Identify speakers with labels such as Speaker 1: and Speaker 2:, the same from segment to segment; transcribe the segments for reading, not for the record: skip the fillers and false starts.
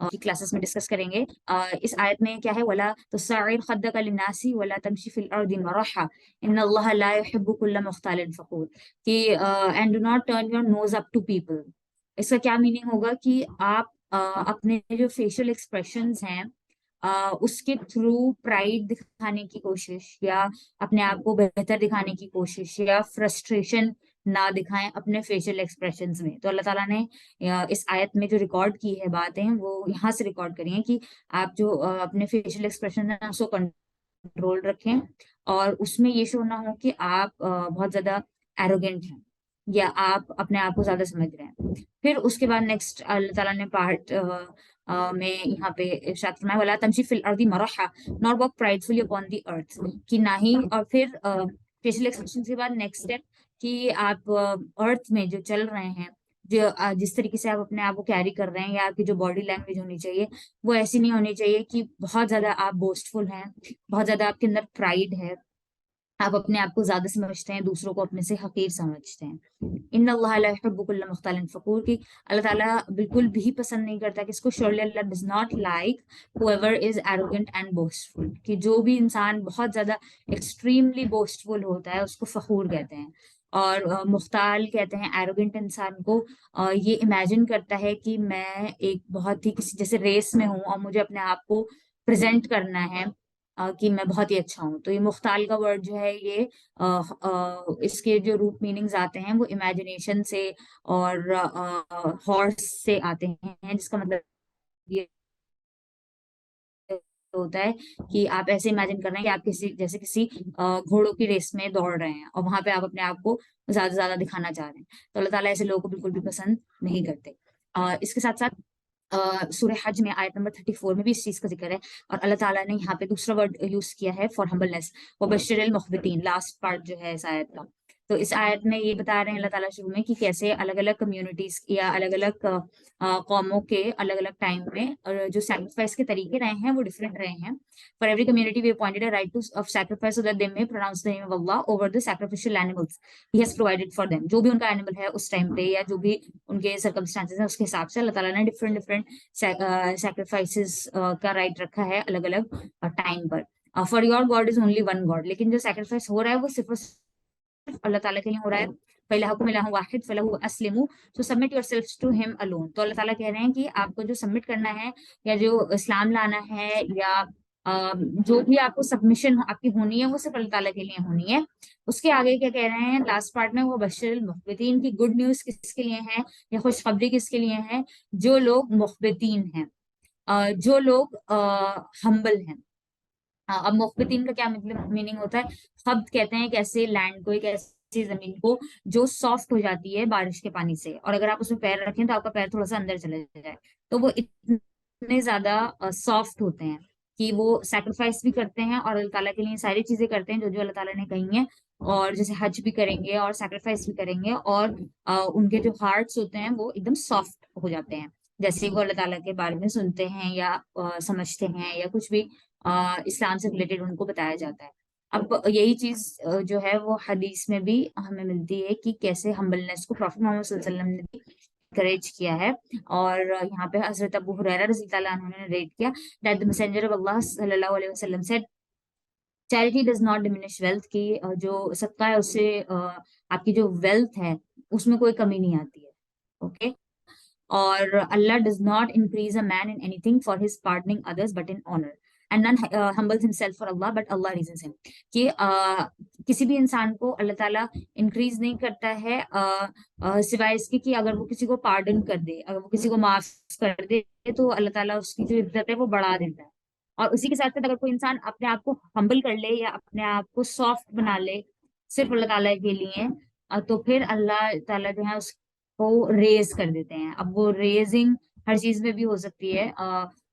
Speaker 1: کی کلاسز میں ڈسکس کریں گے. اس آیت میں کیا ہے, ولا تصعر خدک للناس ولا تمشی فی الارض مرحا ان اللہ لا يحب كل مختال فخور, کہ and do not turn your nose up to people. اس کا کیا میننگ ہوگا کہ آپ اپنے جو فیشیل ایکسپریشنز ہیں اس کے تھرو پرائڈ دکھانے کی کوشش یا اپنے آپ کو بہتر دکھانے کی کوشش یا فرسٹریشن نہ دکھائیں اپنے فیشیل ایکسپریشنز میں. تو اللہ تعالیٰ نے اس آیت میں جو ریکارڈ کی ہے باتیں وہ یہاں سے ریکارڈ کری ہیں کہ آپ جو اپنے فیشیل ایکسپریشن ہیں اس کو کنٹرول رکھیں اور اس میں یہ شو نہ ہو کہ آپ بہت زیادہ ایروگینٹ ہیں یا آپ اپنے آپ کو زیادہ سمجھ رہے ہیں. پھر اس کے بعد نیکسٹ اللہ تعالیٰ نے پارٹ میں یہاں پہ ارشاد فرمایا ولا تمشی فی الارض مرحا ناٹ واک پرائڈفلی اپون دی ارتھ, کہ نہ ہی. اور پھر فیشیل ایکسپریشن کے بعد نیکسٹ اسٹیپ کہ آپ ارتھ میں جو چل رہے ہیں, جو جس طریقے سے آپ اپنے آپ کو کیری کر رہے ہیں یا آپ کی جو باڈی لینگویج ہونی چاہیے وہ ایسی نہیں ہونی چاہیے کہ بہت زیادہ آپ بوسٹفل ہیں, بہت زیادہ آپ کے اندر پرائڈ ہے, آپ اپنے آپ کو زیادہ سمجھتے ہیں, دوسروں کو اپنے سے حقیر سمجھتے ہیں. ان اللہ لا يحب كل مختال فخور, کی اللہ تعالیٰ بالکل بھی پسند نہیں کرتا کس کو. surely Allah does not like whoever is arrogant and boastful, کہ جو بھی انسان بہت زیادہ ایکسٹریملی بوسٹفل ہوتا ہے اس کو فخور کہتے ہیں. اور مختال کہتے ہیں ایروگنٹ انسان کو یہ امیجن کرتا ہے کہ میں ایک بہت ہی کسی جیسے ریس میں ہوں اور مجھے اپنے آپ کو پریزنٹ کرنا ہے کہ میں بہت ہی اچھا ہوں. تو یہ مختال کا ورڈ جو ہے یہ اس کے جو روٹ میننگز آتے ہیں وہ امیجنیشن سے اور ہارس سے آتے ہیں, جس کا مطلب یہ ہوتا ہے کہ آپ ایسے امیجن کر رہے ہیں کہ آپ کسی گھوڑوں کی ریس میں دوڑ رہے ہیں اور وہاں پہ آپ اپنے آپ کو زیادہ سے زیادہ دکھانا چاہ رہے ہیں. تو اللہ تعالیٰ ایسے لوگوں کو بالکل بھی پسند نہیں کرتے. اس کے ساتھ ساتھ سورہ حج میں آیت نمبر 34 میں بھی اس چیز کا ذکر ہے, اور اللہ تعالیٰ نے یہاں پہ دوسرا ورڈ یوز کیا ہے فار ہمبلنس, وبشر المخبتین, لاسٹ پارٹ جو ہے اس آیت کا. تو اس آیت میں یہ بتا رہے ہیں اللہ تعالیٰ شروع میں کہ کیسے الگ الگ کمیونٹیز یا الگ الگ قوموں کے الگ الگ ٹائم میں جو سیکریفائس کے طریقے رہے ہیں وہ ڈفرینٹ رہے ہیں. For every community we appointed a right to of sacrifice so that they may pronounce the name of Allah over the sacrificial animals he has provided for them. جو بھی ان کا اینیمل ہے اس ٹائم پہ یا جو بھی ان کے سرکمسٹانسز ہیں اس کے حساب سے اللہ تعالیٰ نے ڈفرینٹ سیکریفائسز کا رائٹ رکھا ہے الگ الگ time per. For your God is only one God, لیکن جو سیکریفائس ہو رہا ہے وہ صرف اللہ تعالیٰ کے لیے ہو رہا ہے. فَإِلَٰهُكُمْ إِلَٰهٌ وَاحِدٌ فَلَهُ أَسْلِمُوا, so submit yourselves to him alone. تو اللہ تعالیٰ کہہ رہے ہیں کہ آپ کو جو سبمٹ کرنا ہے یا جو اسلام لانا ہے یا جو بھی آپ کو سبمیشن آپ کی ہونی ہے وہ صرف اللہ تعالیٰ کے لیے ہونی ہے. اس کے آگے کیا کہہ رہے ہیں لاسٹ پارٹ میں, وہ بشر المخبتین, کی گڈ نیوز کس کے لیے ہے یا خوشخبری کس کے لیے ہے, جو لوگ مخبتین ہیں, جو لوگ ہمبل ہیں. اب مخبتین کا کیا میننگ ہوتا ہے, خبت کہتے ہیں کہ ایسے لینڈ کو, ایک ایسی زمین کو جو سافٹ ہو جاتی ہے بارش کے پانی سے, اور اگر آپ اس میں پیر رکھیں تو آپ کا پیر تھوڑا سا اندر چلے جائے, تو وہ اتنے زیادہ سافٹ ہوتے ہیں کہ وہ سیکریفائس بھی کرتے ہیں اور اللہ تعالیٰ کے لیے ساری چیزیں کرتے ہیں جو اللہ تعالیٰ نے کہی ہیں, اور جیسے حج بھی کریں گے اور سیکریفائس بھی کریں گے, اور ان کے جو ہارٹس ہوتے ہیں وہ ایک دم سافٹ ہو جاتے ہیں جیسے وہ اللہ تعالیٰ کے بارے میں سنتے ہیں یا سمجھتے ہیں یا کچھ بھی اسلام سے ریلیٹڈ ان کو بتایا جاتا ہے. اب یہی چیز جو ہے وہ حدیث میں بھی ہمیں ملتی ہے کہ کیسے ہمبلنس کو پروفیٹ محمد صلی اللہ علیہ وسلم نے انکریج کیا ہے. اور یہاں پہ حضرت ابو ہریرہ رضی اللہ عنہ نے ریٹ کیا that the messenger of Allah صلی اللہ علیہ وسلم said charity does not diminish wealth, کی جو صدقہ ہے اس سے آپ کی جو ویلتھ ہے اس میں کوئی کمی نہیں آتی ہے. اوکے, اور اللہ does not increase a man in anything for his pardoning others but in honor, and none humbles himself for Allah but Allah raises him, کہ کسی بھی انسان کو اللہ تعالیٰ انکریز نہیں کرتا ہے سوائے اس کی کہ اگر وہ کسی کو پارڈن کر دے, اگر وہ کسی کو معاف کر دے تو اللہ تعالیٰ اس کی جو عزت ہے وہ بڑھا دیتا ہے. اور اسی کے ساتھ ساتھ اگر کوئی انسان اپنے آپ کو ہمبل کر لے یا اپنے آپ کو سافٹ بنا لے صرف اللہ تعالیٰ کے لیے, تو پھر اللہ تعالیٰ جو ہے اس کو ریز کر دیتے ہیں. اب وہ ریزنگ ہر چیز میں بھی ہو سکتی ہے,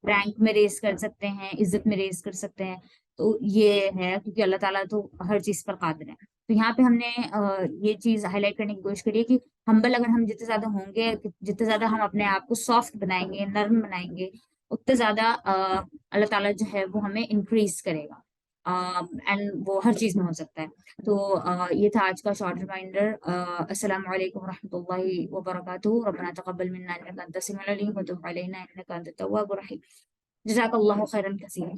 Speaker 1: رینک میں ریز کر سکتے ہیں, عزت میں ریز کر سکتے ہیں, تو یہ ہے کیونکہ اللہ تعالیٰ تو ہر چیز پر قادر ہے. تو یہاں پہ ہم نے یہ چیز ہائی لائٹ کرنے کی کوشش کری ہے کہ ہمبل اگر ہم جتنے زیادہ ہوں گے, جتنے زیادہ ہم اپنے آپ کو سافٹ بنائیں گے, نرم بنائیں گے, اتنے زیادہ اللہ تعالیٰ جو ہے وہ ہمیں انکریز کرے گا. اینڈ وہ ہر چیز میں ہو سکتا ہے. تو یہ تھا آج کا شارٹ ریمائنڈر. السلام علیکم ورحمۃ اللہ وبرکاتہ. ربنا تقبل منا انك انت السميع العليم وتب علينا انك انت التواب الرحيم. جزاك الله خيرا كثيرا.